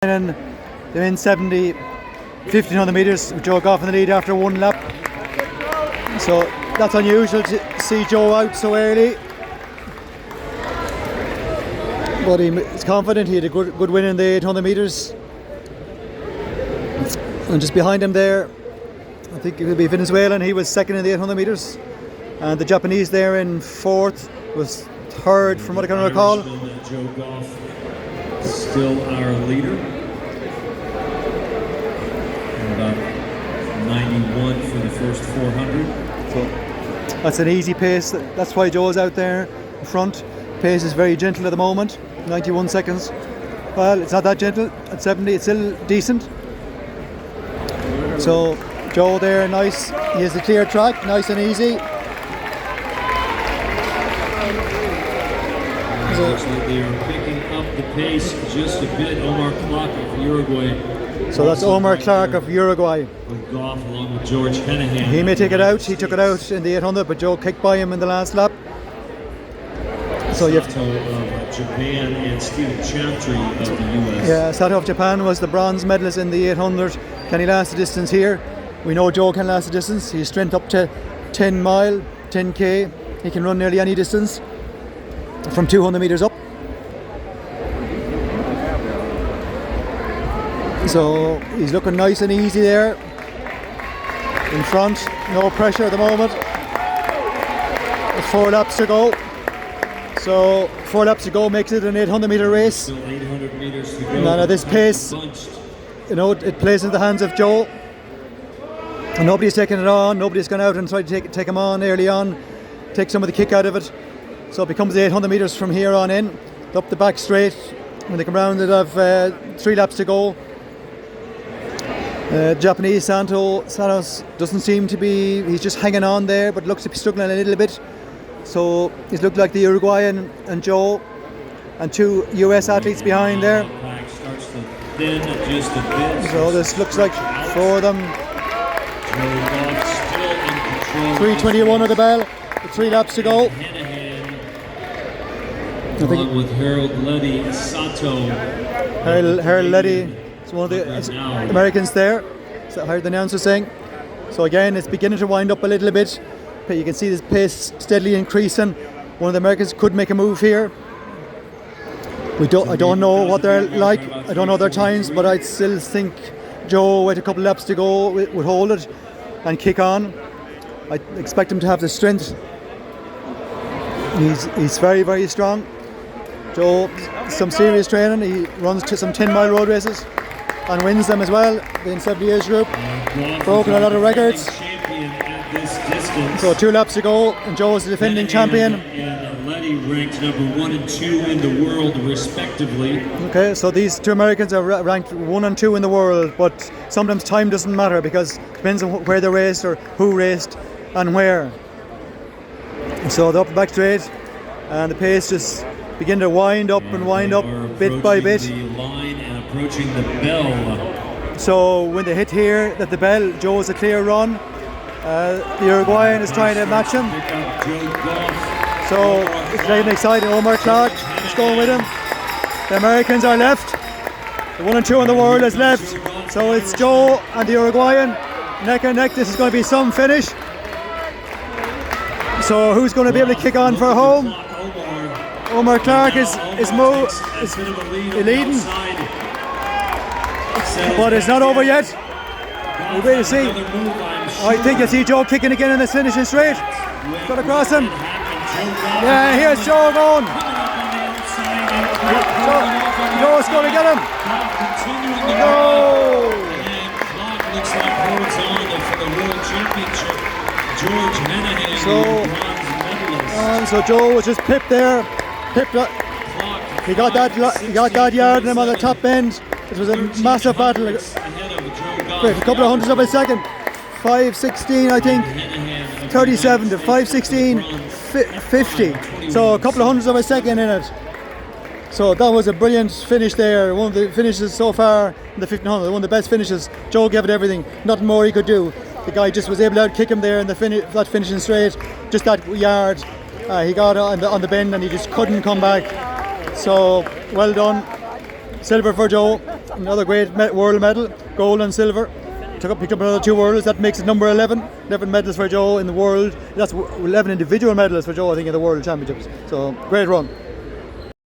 And they're in 1500 m, Joe Goff in the lead after one lap. So that's unusual to see Joe out so early. But he's confident. He had a good win in the 800 meters. And just behind him there, I think it will be Venezuelan. He was second in the 800 meters. And the Japanese there in fourth was third, from what I can recall. Joe Goff still our leader. About 91 for the first 400. So that's an easy pace. That's why Joe's out there in front. Pace is very gentle at the moment. 91 seconds. Well, it's not that gentle. At 70, it's still decent. So Joe there, nice. He has a clear track, nice and easy. Looks like they are picking up the pace just a bit. Omar Clark of Uruguay. So that's Omar Clark of Uruguay. With Goff along with George Henahan. He may take it out. He took it out in the 800, but Joe kicked by him in the last lap. So you have Sato of Japan and Stephen Chantry of the US. Yeah, Sato of Japan was the bronze medalist in the 800. Can he last the distance here? We know Joe can last the distance. He's strength up to 10 mile, 10k. He can run nearly any distance from 200 meters up. So he's looking nice and easy there in front, no pressure at the moment. 4 laps to go. So 4 laps to go makes it an 800 meter race. Still 800 meters to go. And at this pace, you know, it plays in the hands of Joe. And nobody's taking it on, nobody's gone out and tried to take him on early on, take some of the kick out of it. So it becomes 800 meters from here on in, up the back straight. When they come round, they'll have 3 laps to go. Japanese Santos doesn't seem to be, he's just hanging on there, but looks to be struggling a little bit. So he's looked like the Uruguayan and Joe, and 2 US athletes behind there. So this looks like 4 of them. 3:21 of the bell, 3 laps to go. Along with Harold Letty, Sato. Harold Letty is one of the Americans there. So I heard the announcer saying. So again, it's beginning to wind up a little bit. But you can see this pace steadily increasing. One of the Americans could make a move here. I don't know what they're like. I don't know their times, but I still think Joe, with a couple of laps to go, would hold it and kick on. I expect him to have the strength. He's very, very strong. Joe, some serious training. He runs to some 10-mile road races and wins them as well. The 70 age group, broken a lot of records. So 2 laps to go, and Joe is the defending champion. And Letty ranked number 1 and 2 in the world, respectively. Okay, so these 2 Americans are ranked 1 and 2 in the world, but sometimes time doesn't matter because it depends on where they raced or who raced and where. So they're up the back straight, and the pace just begin to wind up and wind up bit by bit. The line and approaching the bell. So when they hit here at the bell, Joe has a clear run. The Uruguayan is trying to match him. So it's getting exciting. Omar Clark is going with him. The Americans are left. The 1 and 2 in the world is left. So it's Joe and the Uruguayan neck and neck. This is going to be some finish. So who's going to be able to kick on for home? Omar Clark is leading, but it's not over yet. We'll wait to see. I think you'll see Joe kicking again in this finishing straight. Got across him. Yeah, here's Joe going. Joe's going to get him. No. So Joe was just pipped there. He got that yard in him on the top end. It was a massive battle. A couple of hundredths of a second. 5:16, I think. 37 to 5:16, 50. So a couple of hundredths of a second in it. So that was a brilliant finish there. One of the finishes so far in the 1500. One of the best finishes. Joe gave it everything. Nothing more he could do. The guy just was able to outkick him there in the that finishing straight. Just that yard. He got on the bend and he just couldn't come back. So well done. Silver for Joe. another great world medal, gold and silver. Picked up another 2 worlds. That makes it number 11. 11 medals for Joe in the world. That's 11 individual medals for Joe, I think, in the World Championships. So great run.